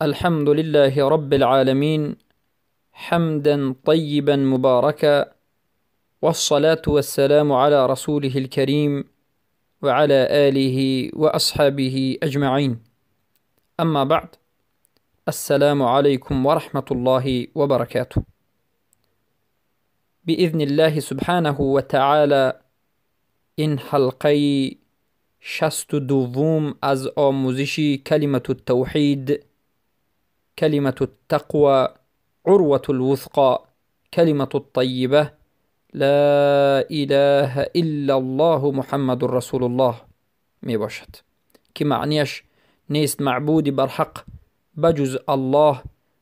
الحمد لله رب العالمين، حمدا طيبا مباركا، والصلاة والسلام على رسوله الكريم وعلى آله وأصحابه أجمعين. أما بعد، السلام عليكم ورحمة الله وبركاته. بإذن الله سبحانه وتعالى این حلقه 62 از آموزش کلمة التوحید، كلمة التقوى، عروة الوثقى، كلمة الطيبة، لا إله إلا الله محمد رسول الله می باشد که معنیش نیست معبودی بر حق بجز الله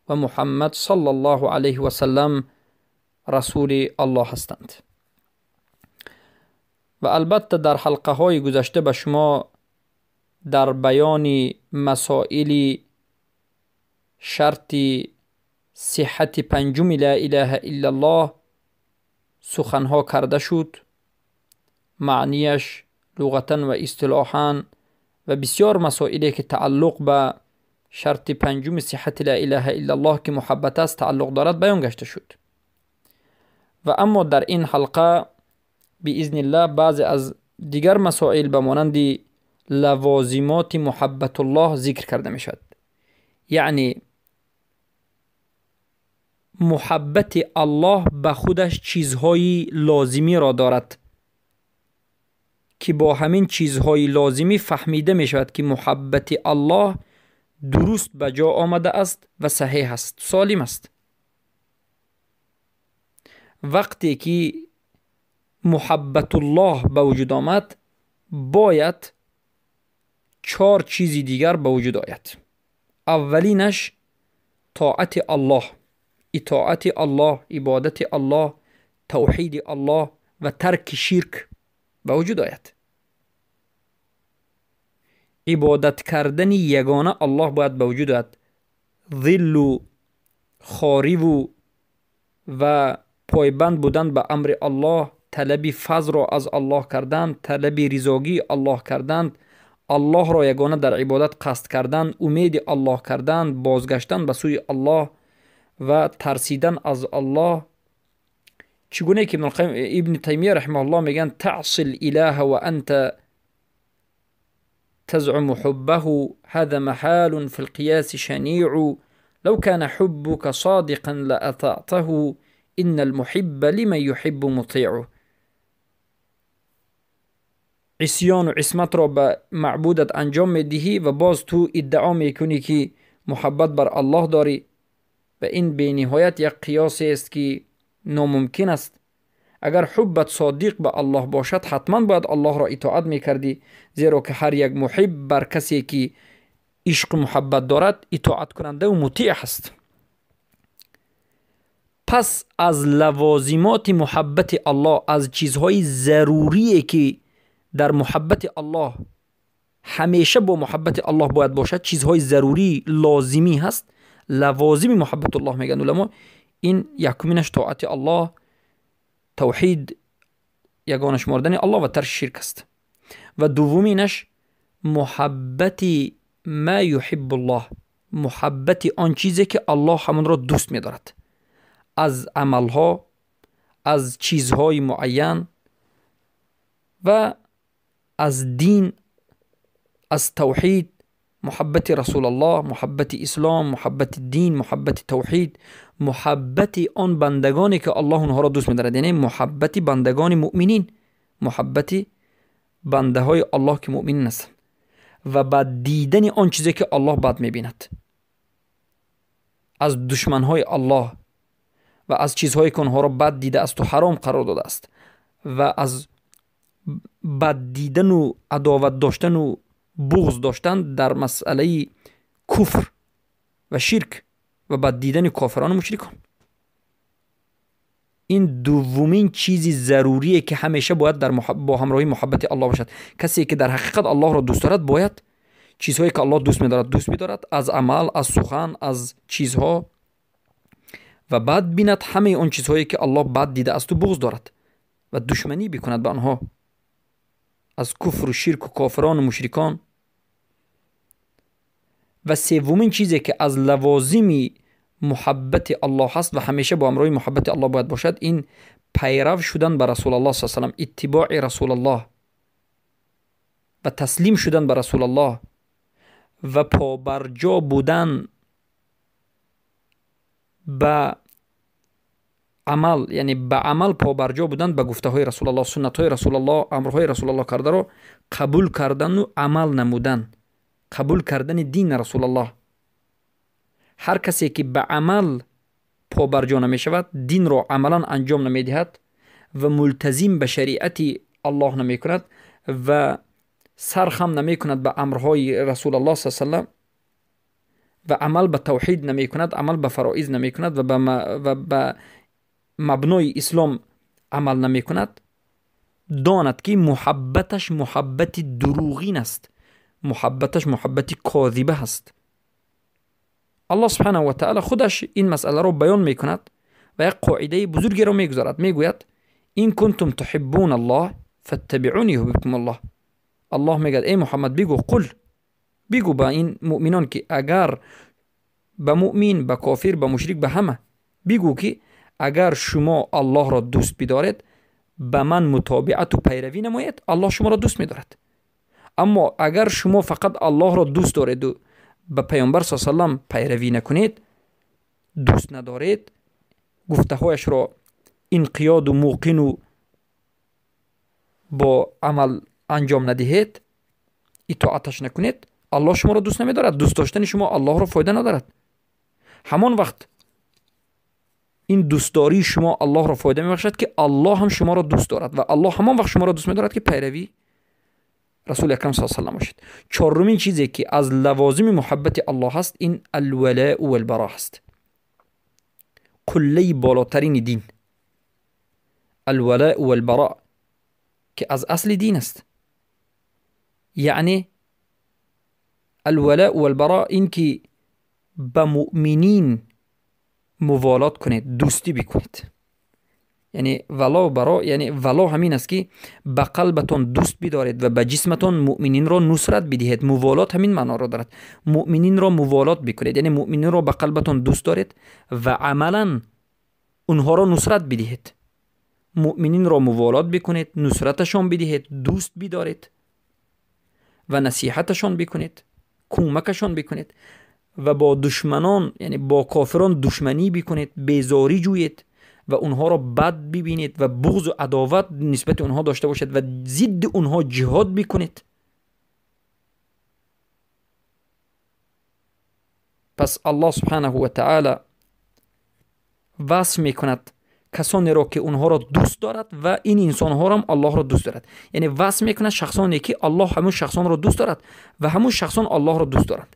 و محمد صلی الله علیه و سلم رسول الله هستند. و البته در حلقه های گذشته به شما در بیان مسائل شرط صحت پنجم لا اله الا الله سخنها کرده شد، معنیش لغتا و اصطلاحا و بسیار مسائلی که تعلق به شرط پنجم صحت لا اله الا الله که محبت است تعلق دارد بیان گشته شد. و اما در این حلقه باذن الله بعض از دیگر مسائل به مانند لوازمات محبت الله ذکر کرده می شود. یعنی محبت الله به خودش چیزهای لازمی را دارد که با همین چیزهای لازمی فهمیده می شود که محبت الله درست به جا آمده است و صحیح است، سالم است. وقتی که محبت الله به وجود آمد باید 4 چیز دیگر به وجود آید. اولینش طاعت الله، اطاعت الله، عبادت الله، توحید الله و ترک شرک به وجود آید. عبادت کردن یگانه الله باید به وجود آید. ذل و خواری و پایبند بودن به امر الله، طلب فضل را از الله کردن، طلب رضاگی الله کردن، الله را یگانه در عبادت قصد کردن، امید الله کردن، بازگشتن به سوی الله و ترسیدن از الله. چگونه که ابن تیمیه رحمه الله میگن تعصی الاله و انت تزعم حبه هذا محال في القياس شنيع لو كان حبك صادقا لأطعته ان المحب لمن يحب مطيع. عصیان و عصمت را به معبودت انجام میدهی و باز تو ادعا میکنی که محبت بر الله داری و این به نهایت یک قیاسی است که ناممکن است. اگر حبت صادق به الله باشد حتما باید الله را اطاعت میکردی، زیرا که هر یک محب بر کسی که عشق محبت دارد اطاعت کننده و مطیع است. پس از لوازمات محبت الله، از چیزهای ضروریه که در محبت الله همیشه با محبت الله باید باشد، چیزهای ضروری لازمی هست، لوازم محبت الله میگن علما. این یکمینش طاعت الله، توحید، یگانه شمردن الله و ترک شرک است. و دومینش محبت ما یحب الله، محبت آن چیزی که الله همون را دوست می‌دارد، از عملها، از چیزهای معین و از دین، از توحید، محبت رسول الله، محبت اسلام، محبت دین، محبت توحید، محبت آن بندگانی که الله اونها را دوست می‌دارد، یعنی محبت بندگان مؤمنین، محبت بنده های الله که مؤمنین هستند و بعد دیدن آن چیزی که الله بد می‌بیند از دشمن های الله و از چیزهایی که آنها را بد دیده است و حرام قرار داده است و از بد دیدن و عداوت داشتن و بغض داشتن در مسئله کفر و شرک و بد دیدن کافران و مشرکان. این دومین چیزی ضروریه که همیشه باید در با همراهی محبت الله باشد. کسی که در حقیقت الله را دوست دارد باید چیزهایی که الله دوست می‌دارد از عمل، از سخن، از چیزها و بعد بیند همه اون چیزهایی که الله بد دیده است و بغض دارد و دشمنی بکند به آنها از کفر و شرک و کافران و مشرکان. و سومین چیزی که از لوازم محبت الله هست و همیشه با همراه محبت الله باید باشد، این پیرو شدن به رسول الله صلی الله علیه و سلم، اتباع رسول الله و تسلیم شدن به رسول الله و پابرجا بودن به عمل، یعنی به عمل پابرجا بودن به گفته های رسول الله، سنت های رسول الله، امرهای رسول الله کرده رو قبول کردن و عمل نمودن، قبول کردن دین رسول الله. هر کسی که به عمل پابرجا نمی شود، دین رو عملا انجام نمی دهد و ملتزم به شریعت الله نمی کند و سرخم نمی کند به امرهای رسول الله صلی الله علیه و و عمل به توحید نمی کند، عمل به فرائض نمی کند و به مبنای اسلام عمل نمی کند، داند که محبتش محبت دروغین است، محبتش محبت کاذبه است. الله سبحانه و تعالی خودش این مسئله رو بیان می کند و یک قاعده بزرگی رو می گذارد، می گوید این کنتم تحبون الله فاتبعونی یحببکم الله. الله میگه ای محمد بگو با این مؤمنان که اگر به مؤمن، به کافر، به مشرک، به همه بگو که اگر شما الله را دوست بدارید، به من متابعت و پیروی نمایید، الله شما را دوست می‌دارد. اما اگر شما فقط الله را دوست دارید و به پیامبر صلی الله علیه و سلم پیروی نکنید، دوست ندارید، گفته‌هایش را انقیاد و موقن و با عمل انجام ندهید، اطاعتش نکنید، الله شما را دوست نمی‌دارد. دوست داشتن شما الله را فایده ندارد. همان وقت این دوستداری شما الله را فایده می‌بخشد که الله هم شما را دوست دارد و الله همان وقت شما را دوست می‌دارد که پیروی رسول اکرم صلی الله علیه و سلم باشید. چهارمین چیزی که از لوازم محبت الله هست، این الولاء و البراء هست، کله بالاترین دین. الولاء و البراء که از اصل دین است. یعنی الولاء و البراء این که به مؤمنین موالات کنید، دوستی بکنید. یعنی ولا و برا، یعنی ولا همین است که به قلبتون دوست بدارید و به جسمتون مؤمنین را نصرت بدهید. موالات همین معنا را دارد، مؤمنین را موالات بکنید، یعنی مؤمنین را به قلبتون دوست دارید و عملا اونها را نصرت بدهید. مؤمنین را موالات بکنید، نصرتشان بدهید، دوست بدارید و نصیحتشان بکنید، کمکشان بکنید و با دشمنان، یعنی با کافران دشمنی بکنید، بیزاری جویید و اونها را بد ببینید و بغض و عداوت نسبت اونها داشته باشید و ضد اونها جهاد بکنید. پس الله سبحانه و تعالی وصف میکند کسانی را که اونها را دوست دارد و این انسان ها را هم الله را دوست دارد. یعنی وصف میکند شخصانی که الله همون شخصان را دوست دارد و همون شخصان الله را دوست دارند.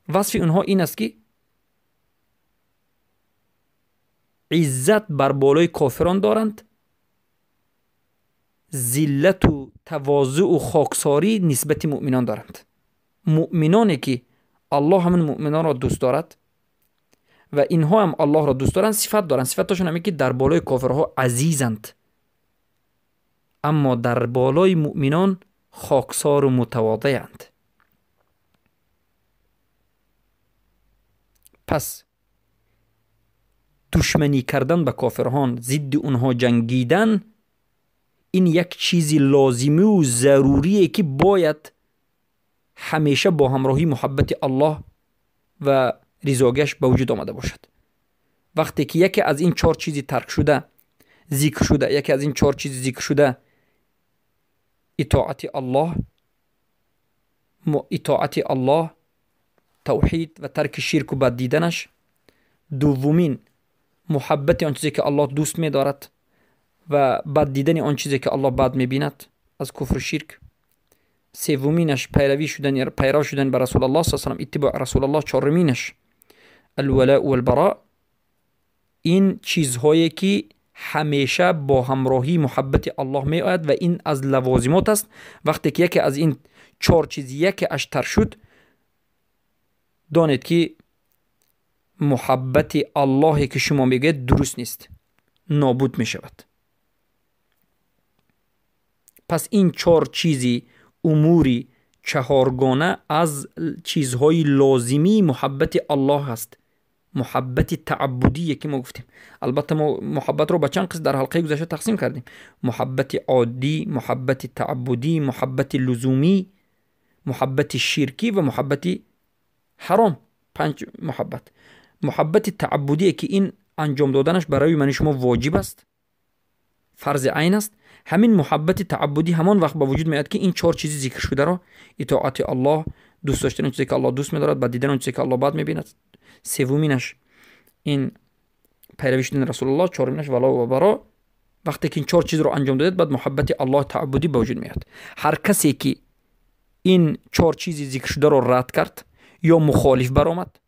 وصف اونها این است که عزت بر بالای کافران دارند، ذلت و تواضع و خاکساری نسبت مؤمنان دارند. مؤمنانی که الله همون مؤمنان را دوست دارد و اینها هم الله را دوست دارند، صفت دارند. صفتشون همین که در بالای کافرها عزیزند، اما در بالای مؤمنان خاکسار و متواضعند. پس دشمنی کردن به کافران، ضد اونها جنگیدن، این یک چیزی لازمی و ضروریه که باید همیشه با همراهی محبت الله و رضایتش به وجود آمده باشد. وقتی که یکی از این چهار چیزی ترک شده، ذکر شده، یکی از این چهار چیزی ذکر شده، اطاعت الله، توحید و ترک شرک و بد دیدنش. دومین محبت آن چیزی که الله دوست می دارد و بد دیدن آن چیزی که الله بد می بیند از کفر و شرک. سومینش پیرو شدن به رسول الله صلی الله علیه و اتباع رسول الله. چهارمینش الولاء و البراء. این چیزهایی که همیشه با همراهی محبت الله می آید و این از لوازمات است. وقتی که یکی از این چهار چیز یکی اش تر شد، دانید که محبت الله که شما میگید درست نیست، نابود می شود. پس این چهار چیزی، اموری چهارگانه از چیزهای لازمی محبت الله هست. محبت تعبدی که ما گفتیم. البته ما محبت رو به چند قسم در حلقه گذشته تقسیم کردیم: محبت عادی، محبت تعبدی، محبت لزومی، محبت شرکی و محبت حرام. 5 محبت. محبت تعبدی که این انجام دادنش برای من شما واجب است، فرض عین است. همین محبت تعبدی همان وقت با وجود میاد که این 4 چیزی ذکر شده را، اطاعت الله، دوست داشتن چیزی که الله دوست می‌دارد، بعد دیدن چیزی که الله بد می‌بیند، سومینش این پیروی شدن رسول الله، چهارمینش ولا و برا. وقتی که این 4 چیز رو انجام دادید، بعد محبت الله تعبدی به وجود میاد. هر کسی که این 4 چیزی ذکر شده رو رد کرد یا مخالف برآمد،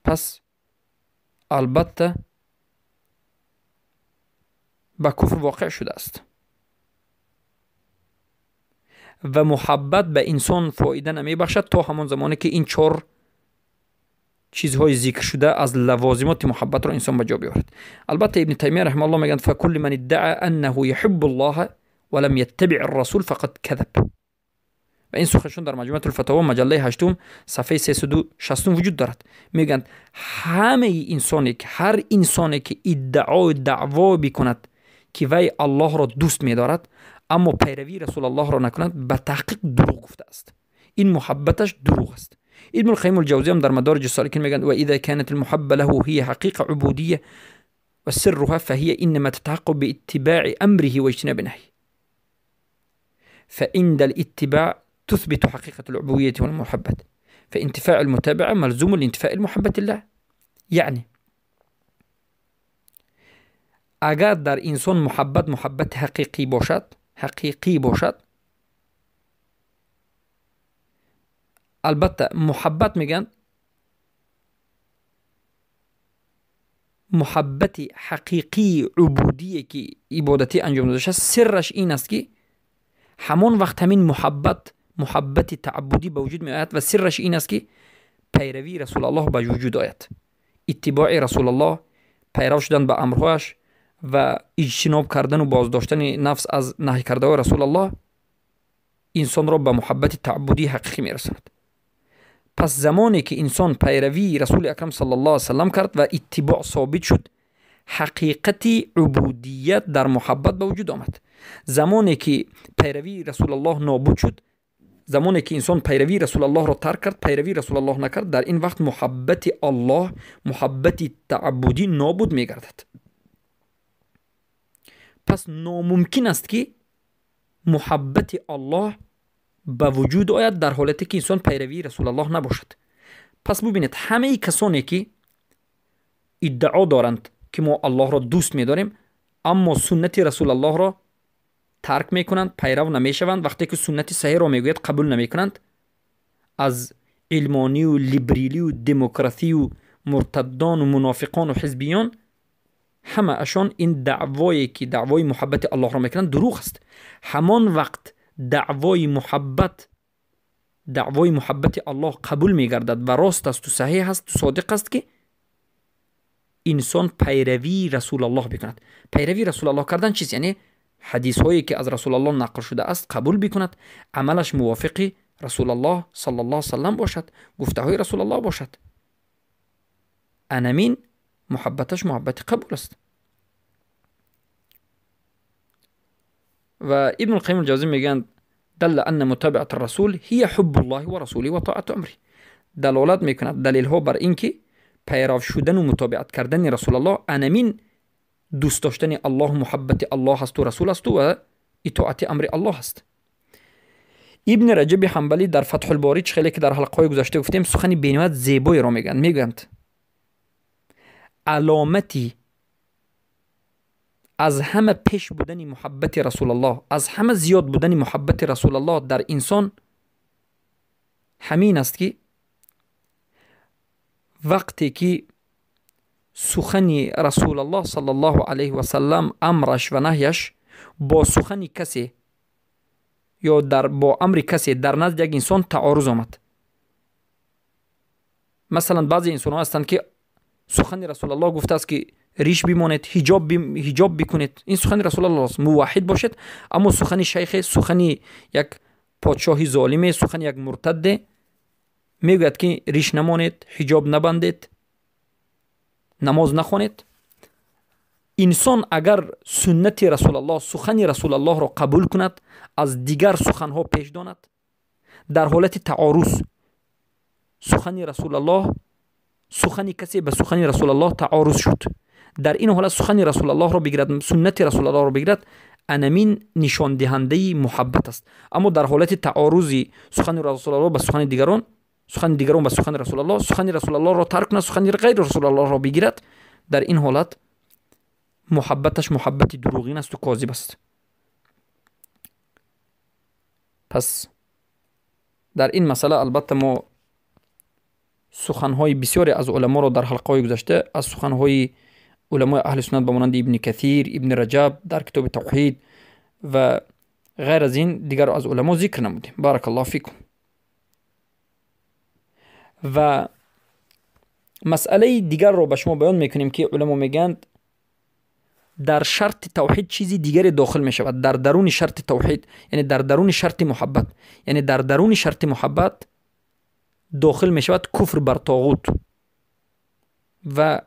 پس البته به کفر واقع شده است. و محبت به انسان فایده نمی بخشد تا همان زمانی که این 4 چیزهای ذکر شده از لوازمات محبت را انسان به جا بیاورد. البته ابن تیمیه رحمه الله میگن فکل من ادعى انه يحب الله ولم يتبع الرسول فقد كذب. و این سخنشون در مجموعه الفتاوا مجله 8 صفحه 360 وجود دارد. میگن همه انسانی که هر انسانی که دعوا بکند که وی الله را دوست می‌دارد اما پیروی رسول الله را نکند، به تحقیق دروغ گفته است. این محبتش دروغ است. ابن القیم الجوزی هم در مدارج السالکین میگن و اذا كانت المحبه له هي حقيقه عبوديه وسرها فهي انما تتحقق باتباع امره واجتناب نهيه، فعند الاتباع تثبت حقيقه العبوديه والمحبه، فانتفاع المتابعه ملزوم لانتفاء المحبه الله. یعنی اگر در انسان محبت حقیقی باشد، البته محبت میگن محبت حقیقی عبودی که عبادتی انجام داده شد، سرش این است که همان وقت همین محبت تعبدی به وجود می آید و سرش این است که پیروی رسول الله به وجود آید، اتباع رسول الله، پیرو شدن به امرهایش و اجتناب کردن و بازداشتن نفس از نهی کرده رسول الله انسان را به محبت تعبدی حقیقی می رساند. پس زمانی که انسان پیروی رسول اکرم صلی الله علیه وسلم کرد و اتباع ثابت شد، حقیقت عبودیت در محبت به وجود آمد. زمانی که پیروی رسول الله نابود شد، زمانی که انسان پیروی رسول الله را ترک کرد، پیروی رسول الله نکرد، در این وقت محبت الله، محبت تعبدی نابود می گردد. پس ناممکن است که محبت الله به وجود آید در حالتی که انسان پیروی رسول الله نباشد. پس ببینید همه کسانی که ادعا دارند که ما الله را دوست می‌داریم اما سنت رسول الله را ترک می‌کنند، پیرو نمی‌شوند، وقتی که سنت صحیح را میگوید قبول نمی‌کنند، از علمانی و لیبرالی و دموکراسی و مرتدان و منافقان و حزبیان، همه اشان این دعوایی که دعوای محبت الله را میکنند دروغ است. همان وقت دعوای محبت الله قبول میگردد و راست است و صحیح است و صادق است که انسان پیروی رسول الله بکند. پیروی رسول الله کردن چیست؟ یعنی حدیث هایی که از رسول الله نقل شده است قبول بکند، عملش موافق رسول الله صلی الله علیه وسلم باشد، گفته های رسول الله باشد. انمین محبتش محبت قبول است. و ابن القیم الجوزی میگن دل ان متابعه الرسول هي حب الله و رسوله و طاعت امره. دلالت میکند، دلیل ها بر این که پیرو شدن و متابعت کردن رسول الله انمین دوست داشتن الله، محبت الله است و رسول است و اطاعت امر الله است. ابن رجب حنبلی در فتح الباری، خیلی که در حلقه گذشته گفتیم، سخنی بینوایت زیبایی را میگند علامتی از همه پیش بودن محبت رسول الله، از همه زیاد بودن محبت رسول الله در انسان همین است که وقتی که سخن رسول الله صلی الله علیه و سلم، امرش و نهیش با سخن کسی یا با امر کسی در نزد یک انسان تعارض آمد. مثلا بعضی انسان ها هستند که سخن رسول الله گفته است که ریش بماند، حجاب بکنید. این سخن رسول الله است. موحد باشد. اما سخن شیخ، سخن یک پادشاه ظالم، سخن یک مرتد میگوید که ریش نمانید، حجاب نبندید، نماز نخوانید. انسان اگر سنت رسول الله، سخن رسول الله را قبول کند، از دیگر سخن ها پیش داند، در حالت تعارض سخن رسول الله، سخن کسی به سخن رسول الله تعارض شد، در این حالت سخن رسول الله را بگیرد، سنت رسول الله را بگیرد، انمین نشان دهنده محبت است. اما در حالت تعارضی سخن رسول الله به سخن دیگران، سخن دیگران به سخن رسول الله، سخن رسول الله را ترک کند، سخن غیر رسول الله را بگیرد، در این حالت محبتش محبت دروغین است و کاذب است. پس در این مسئله البته ما سخنهای بسیاری از علما را در حلقه‌های گذشته، از سخنهای علمای اهل سنت به مانند ابن کثیر، ابن رجب در کتاب توحید و غیر از این دیگر از علما ذکر نمودیم. بارک الله فیکم. و مسئله دیگر رو به شما بیان میکنیم که علما میگن در شرط توحید چیزی دیگری داخل می شود. در درون شرط توحید، یعنی در درون شرط محبت، یعنی در درون شرط محبت داخل می شود کفر بر طاغوت و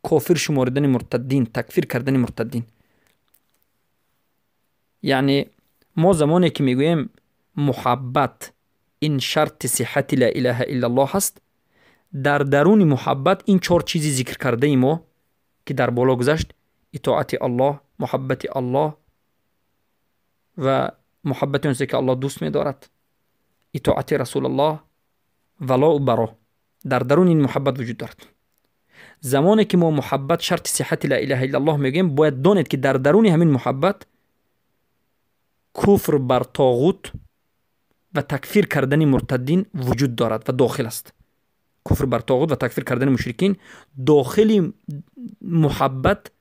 کافر شمردن مرتدین، تکفیر کردن مرتدین. یعنی ما زمانی که میگوییم محبت این شرط صحت لا اله الا الله هست، در درون محبت این 4 چیزی ذکر کرده ایم ما که در بالا گذشت: اطاعت الله، محبت الله و محبت اونسی که الله دوست می دارد، اطاعت رسول الله، ولا و برا. در درون این محبت وجود دارد. زمانی که ما محبت شرط صحت لا اله الا الله میگیم، باید دانید که در درون همین محبت کفر بر طاغوت و تکفیر کردن مرتدین وجود دارد و داخل است. کفر بر طاغوت و تکفیر کردن مشرکین داخل محبت،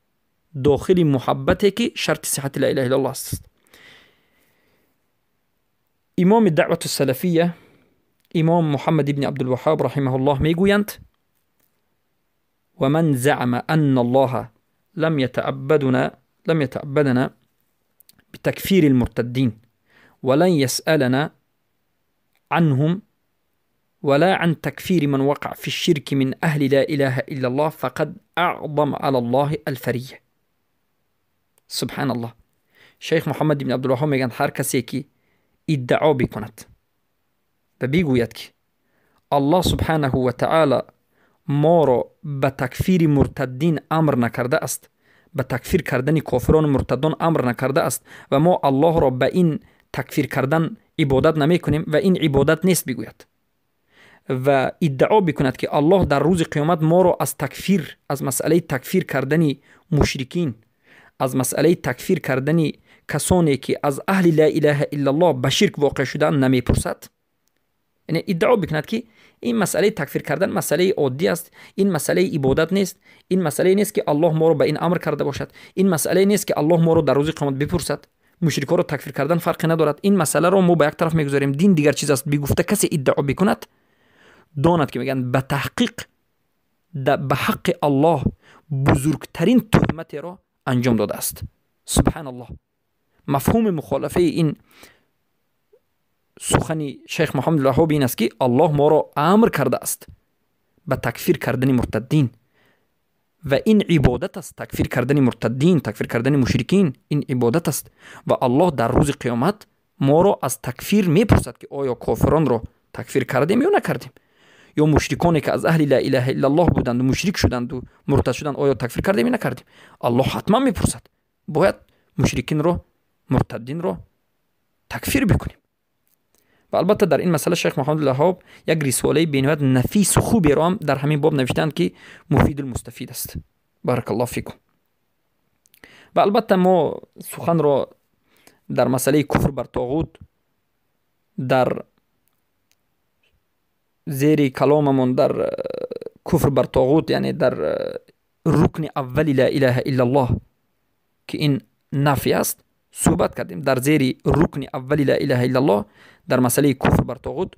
داخل محبتی که شرط صحت لا اله الا الله است. امام دعوت السلفیه امام محمد ابن عبدالوهاب رحمه الله میگویند: و من زعم ان الله لم يتعبدنا بتكفير المرتدين ولن يسألنا عنهم ولا عن تكفير من وقع في الشرك من أهل لا إله إلا الله فقد أعظم على الله الفرية. سبحان الله. شیخ محمد بن عبدالوهاب میگن هر کسی که ادعا بکند و بگوید که الله سبحانه و تعالی ما را به تکفیر مرتدین امر نکرده است، به تکفیر کردن کافران مرتدان امر نکرده است و ما الله را به این تکفیر کردن عبادت نمی کنیم و این عبادت نیست بگوید و ادعا بکند که الله در روز قیامت ما را از تکفیر، از مسئله تکفیر کردن مشرکین، از مسئله تکفیر کردن کسانی که از اهل لا اله الا الله به شرک واقع شدن نمی پرسد. یعنی ادعا بکند که این مسئله تکفیر کردن مسئله عادی است، این مسئله عبادت نیست، این مسئله نیست که الله ما رو به این امر کرده باشد، این مسئله نیست که الله ما رو در روز قیامت بپرسد. مشرکان رو تکفیر کردن فرقی ندارد. این مسئله رو ما به یک طرف میگذاریم، دین دیگر چیز است. بگفته کسی ادعا بکند داند که میگن به تحقیق به حق الله بزرگترین تهمت را انجام داده است. سبحان الله. مفهوم مخالفه این سخن شیخ محمد الوهاب این است که الله ما را امر کرده است به تکفیر کردن مرتدین و این عبادت است. تکفیر کردن مرتدین، تکفیر کردن مشرکین، این عبادت است و الله در روز قیامت ما را از تکفیر میپرسد که آیا کافران را تکفیر کردیم یا نکردیم، یا مشرکانی که از اهل لا اله الا الله بودند و مشرک شدند و مرتد شدند آیا تکفیر کردیم یا نکردیم. الله حتما میپرسد. باید مشرکین را، مرتدین را تکفیر بکنیم. و البته در این مسئله شیخ محمد الوهاب یک رساله بینهایت نفیس و خوبی را هم در همین باب نوشتند که مفید المستفید است. بارک الله فیکم. و البته ما سخن را در مسئله کفر بر طاغوت در زیر کلاممون در کفر بر طاغوت، یعنی در رکن اولی لا اله الا الله که این نفی است، صحبت کردیم. در زیر رکن اولی لا اله الا الله در مسئله کفر بر طاغوت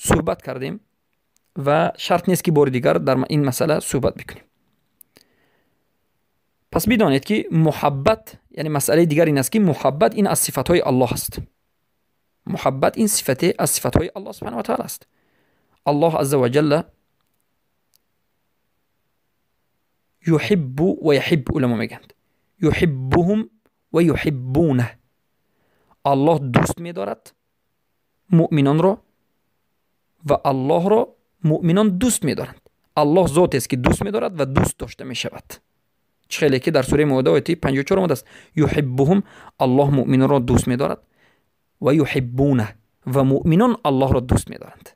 صحبت کردیم و شرط نیست که بار دیگر در این مسئله صحبت بکنیم. پس بدانید که محبت، یعنی مسئله دیگر این است که محبت این از صفتهای الله است. محبت این صفت از صفتهای الله سبحانه و تعالی است. الله عز و جل یحب و یحب، علما میگند یحبهم و یحبونه. الله دوست می‌دارد مؤمنان را و الله را مؤمنان دوست می‌دارند. الله ذاتی است که دوست می‌دارد و دوست داشته می‌شود. خیلی که در سوره مائده آیه 54 آمده است یحبهم، الله مؤمنان را دوست می‌دارد و یحبونه، و مؤمنان الله را دوست می‌دارند.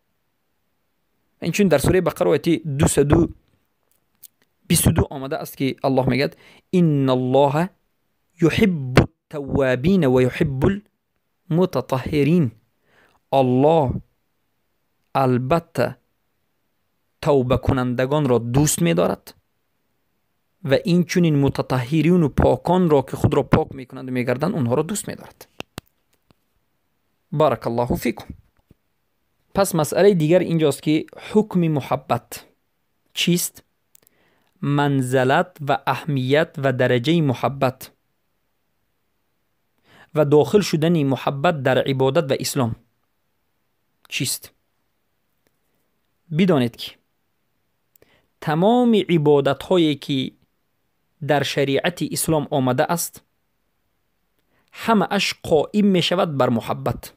این چون در سوره بقره آیه 222 آمده است که الله میگه ان الله یحب التوابین و یحب المتطهرین. الله البته توبه کنندگان را دوست می‌دارد و این چنین متطهرین و پاکان را که خود را پاک میکنند و میگردند اونها را دوست می‌دارد. بارک الله فیکم. پس مسئله دیگر اینجاست که حکم محبت چیست؟ منزلت و اهمیت و درجه محبت و داخل شدن محبت در عبادت و اسلام چیست؟ بدانید که تمام عبادت هایی که در شریعت اسلام آمده است همه اش قائم می شود بر محبت.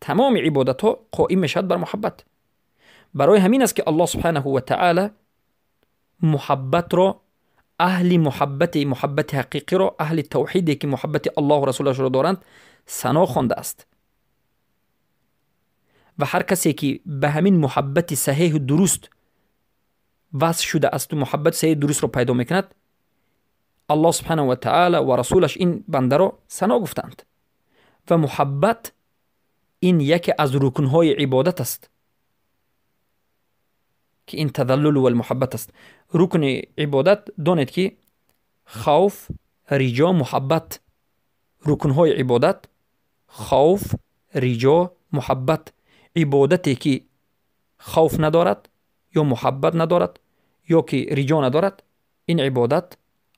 تمام عبادت ها قائم می شود بر محبت. برای همین است که الله سبحانه و تعالی محبت را، اهل محبت حقیقی را، اهل توحیدی که محبت الله و رسولش را دارند ثنا خوانده است. و هر کسی که به همین محبت صحیح و درست وصل شده است و محبت صحیح درست را پیدا میکند، الله سبحانه و تعالی و رسولش این بنده را ثنا گفتند. و محبت این یکی از رکنهای عبادت است که این تذلل و المحبت است. رکن عبادت دانید که خوف، رجا، محبت. رکنهای عبادت خوف، رجا، محبت. عبادتی که خوف ندارد یا محبت ندارد یا که رجا ندارد، این عبادت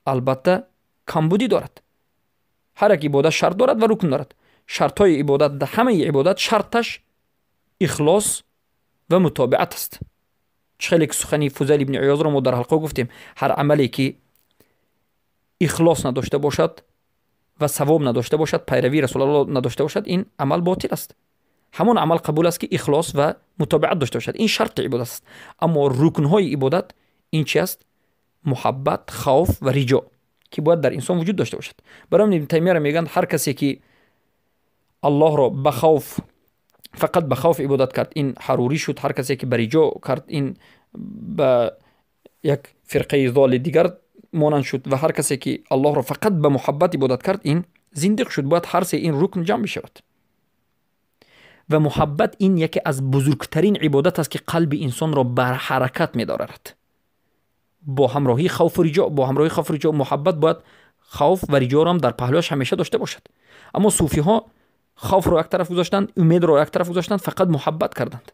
البته کمبودی دارد. هر یک عبادت شرط دارد و رکن دارد. شرط های عبادت، در همه عبادت شرطش اخلاص و متابعت است. خیلی که سخنی فضیل ابن عیاض را ما در حلقه گفتیم، هر عملی که اخلاص نداشته باشد و ثواب نداشته باشد، پیروی رسول الله نداشته باشد، این عمل باطل است. همون عمل قبول است که اخلاص و متابعت داشته باشد. این شرط عبادت است. اما رکنهای عبادت این چی است؟ محبت، خوف و رجا که باید در انسان وجود داشته باشد. برای ابن تیمیه را میگن هر کسی که الله را به خوف، فقط به خوف عبادت کرد، این حروری شد. هر کسی که به رجا کرد، این به یک فرقه ضال دیگر مانند شد. و هر کسی که الله را فقط به محبت عبادت کرد، این زندق شد. باید هر سه این رکن جمع بشود. و محبت این یکی از بزرگترین عبادت است که قلب انسان را بر حرکت می‌دارد. با همراهی خوف و رجا، با همراهی خوف و رجا، محبت باید خوف و رجا را هم در پهلوش همیشه داشته باشد. اما صوفی ها خوف رو یک طرف گذاشتند، امید رو یک طرف گذاشتند، فقط محبت کردند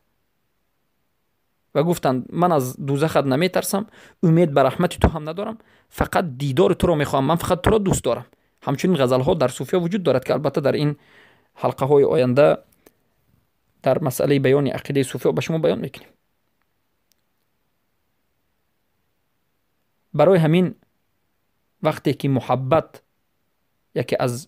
و گفتند من از دوزخت نمی ترسم، امید به رحمت تو هم ندارم، فقط دیدار تو رو میخوام، من فقط تو را دوست دارم. همچنین غزل ها در صوفیا وجود دارد که البته در این حلقه های آینده در مسئله بیان عقیده صوفیا به شما بیان میکنیم. برای همین وقتی که محبت یکی از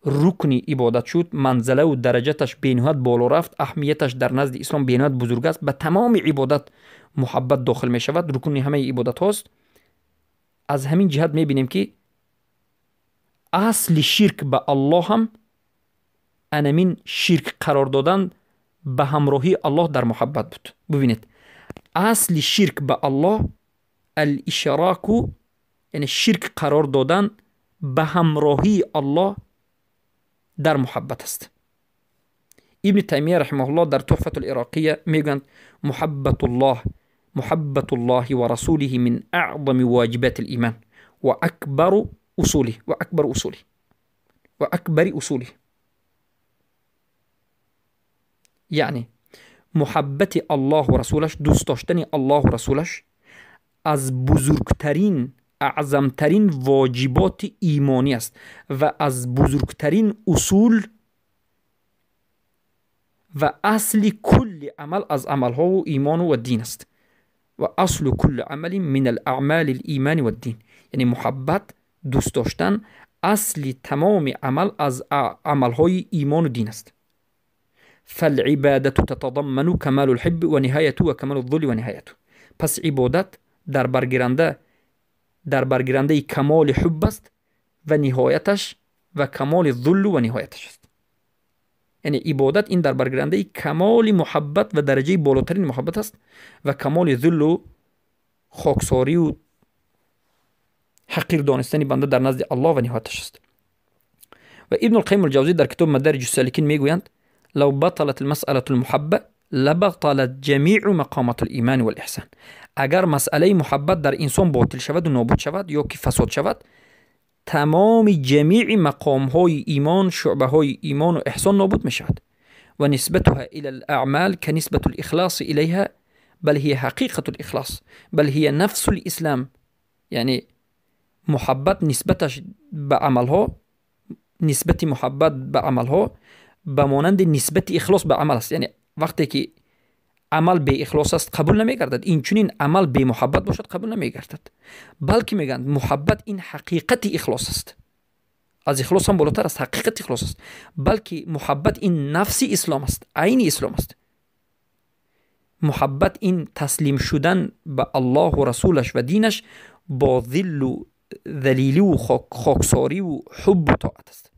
رکن عبادت شد، منزله و درجتش بینهایت بالا رفت، اهمیتش در نزد اسلام بینهایت بزرگ است، به تمام عبادت محبت داخل می شود، رکن همه عبادت هاست. از همین جهت می بینیم که اصل شرک به الله هم انمین شرک قرار دادن به همراهی الله در محبت بود. ببینید اصل شرک به الله الاشراک، یعنی شرک قرار دادن به همراهی الله در محبت است. ابن تیمیه رحمه الله در تحفة العراقیه میگویند محبت الله و رسوله من اعظم واجبات الایمان و اکبر اصوله. یعنی محبت الله و رسولش، دوست داشتن الله و رسولش از بزرگترین اعظمترین واجبات ایمانی است و از بزرگترین اصول و اصل کل عمل از عملها و ایمان و دین است. و اصل کل عمل من الاعمال الایمان و الدین، یعنی محبت، دوست داشتن، اصل تمام عمل از عملهای ایمان و دین است. فالعبادة تتضمن كمال الحب و نهایته و کمال الذل و نهایته. پس عبادت در برگیرنده کمال حب است و نهایتش و کمال ذل و نهایتش است. یعنی عبادت این در برگیرنده کمال محبت و درجه بالاترین محبت است و کمال ذل و خاکساری و حقیر دانستن بنده در نزد الله و نهایتش است. و ابن القیم الجوزی در کتاب مدارج السالکین میگویند لو بطلت المسألة المحبة لبطلت جمیع مقامات الایمان والاحسان. اگر مسئله محبت در انسان باطل شود و نابود شود یا که فساد شود، تمام جمیع مقام های ایمان، شعبه های ایمان و احسان نابود می شود. و نسبتها الى الاعمال كنسبة الاخلاص الیها بل هي حقیقة الاخلاص بل هي نفس الاسلام. یعنی محبت نسبتش به عملها، نسبت محبت به عملها به مانند نسبت اخلاص به عمل است. یعنی وقتی که عمل به اخلاص است قبول نمی گردد، این چنین عمل به محبت باشد قبول نمی گردد. بلکه میگن محبت این حقیقت اخلاص است، از اخلاص هم بالاتر است، حقیقت اخلاص است. بلکه محبت این نفس اسلام است، عین اسلام است. محبت این تسلیم شدن به الله و رسولش و دینش با ذل و ذلیلی و خاکساری و حب و طاعت است.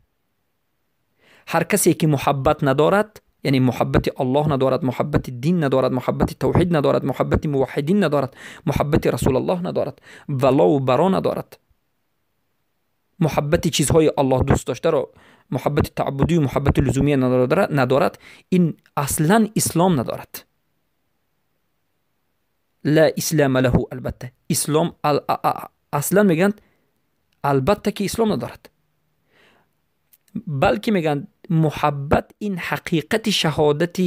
هر کسی که محبت ندارد، یعنی محبت الله ندارد، محبت دین ندارد، محبت توحید ندارد، محبت موحدین ندارد، محبت رسول الله ندارد، ولا و برا ندارد، محبت چیزهای الله دوست داشته را، محبت تعبدی و محبت لزومی ندارد، این اصلا اسلام ندارد. لا اسلام له. البته اسلام اصلا میگن البته که اسلام ندارد. بلکه میگن محبت این حقیقت شهادت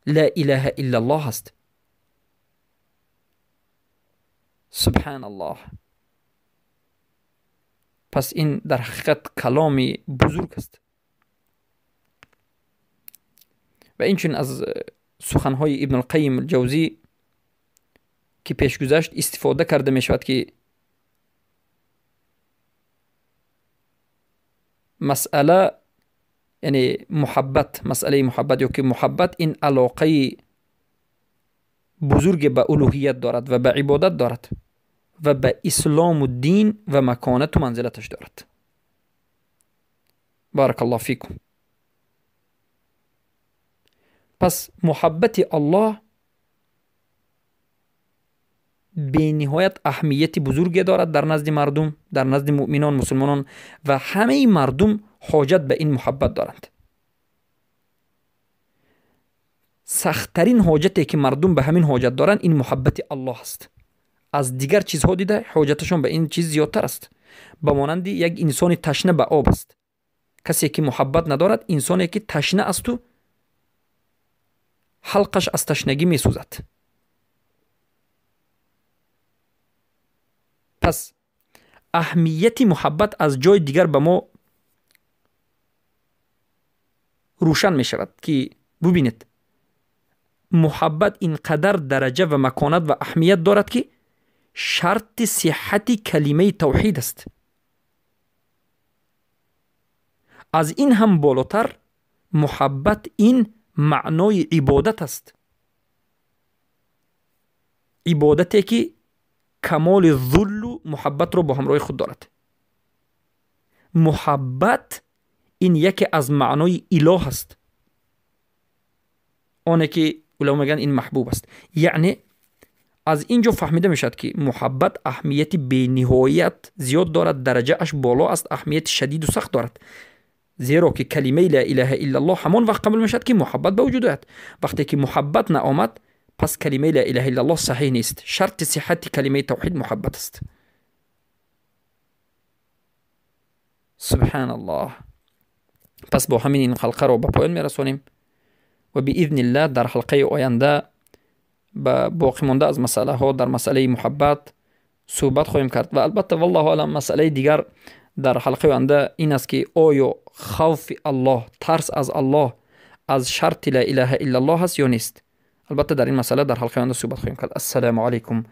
لا اله الا الله است. سبحان الله. پس این در حقیقت کلامی بزرگ است و این چون از سخنهای ابن القیم الجوزی که پیش گذشت استفاده کرده می شود که مسئله، یعنی محبت، مسئله محبت یا که محبت این علاقه بزرگ به الوهیت دارد و به عبادت دارد و به اسلام و دین و مکانت و منزلتش دارد. بارک الله فیکم. پس محبت الله به نهایت اهمیت بزرگی دارد در نزد مردم، در نزد مؤمنان، مسلمانان و همه مردم حاجت به این محبت دارند. سخت‌ترین حاجتی که مردم به همین حاجت دارند این محبت الله است. از دیگر چیزها دیده حاجتشون به این چیز زیادتر است. به مانند یک انسان تشنه به آب است. کسی که محبت ندارد انسانی که تشنه است و حلقش از تشنگی می سوزد. پس اهمیت محبت از جای دیگر به ما روشن می شود که ببینید محبت اینقدر درجه و مکانت و اهمیت دارد که شرط صحت کلمه توحید است. از این هم بالاتر محبت این معنای عبادت است. عبادتی که کمال ذل و محبت رو با همراه خود دارد. محبت این یکی از معنای اله است. آنه که علما میگن این محبوب است. یعنی از اینجا فهمیده میشد که محبت اهمیت بی نهایت زیاد دارد، درجه اش بالا است، اهمیت شدید و سخت دارد. زیرا که کلمه لا اله الا الله همان وقت قبول میشد که محبت به وجود آید. وقتی که محبت نآمد پس کلمه لا اله الا الله صحیح نیست. شرط صحت کلمه توحید محبت است. سبحان الله. پس با همین این حلقه رو به پایان میرسونیم و باذن الله در حلقه آینده با باقی مانده از مسئله ها در مسئله محبت صحبت خواهیم کرد. و البته والله اعلم مسئله دیگر در حلقه آینده این است که آیا خوف الله، ترس از الله از شرط لا اله الا الله هست یا نیست. البته در این مسئله در حلقه آینده صحبت خواهیم کرد. السلام علیکم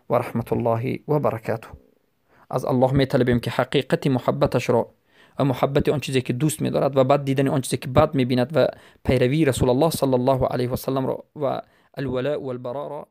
و رحمت الله و برکاته. از الله می طلبیم که حقیقت محبتش را و محبت آن چیزی که دوست می دارد و بد دیدن آن چیزی که بد می بیند و پیروی رسول الله صلی الله علیه و سلم را و الولاء والبراء را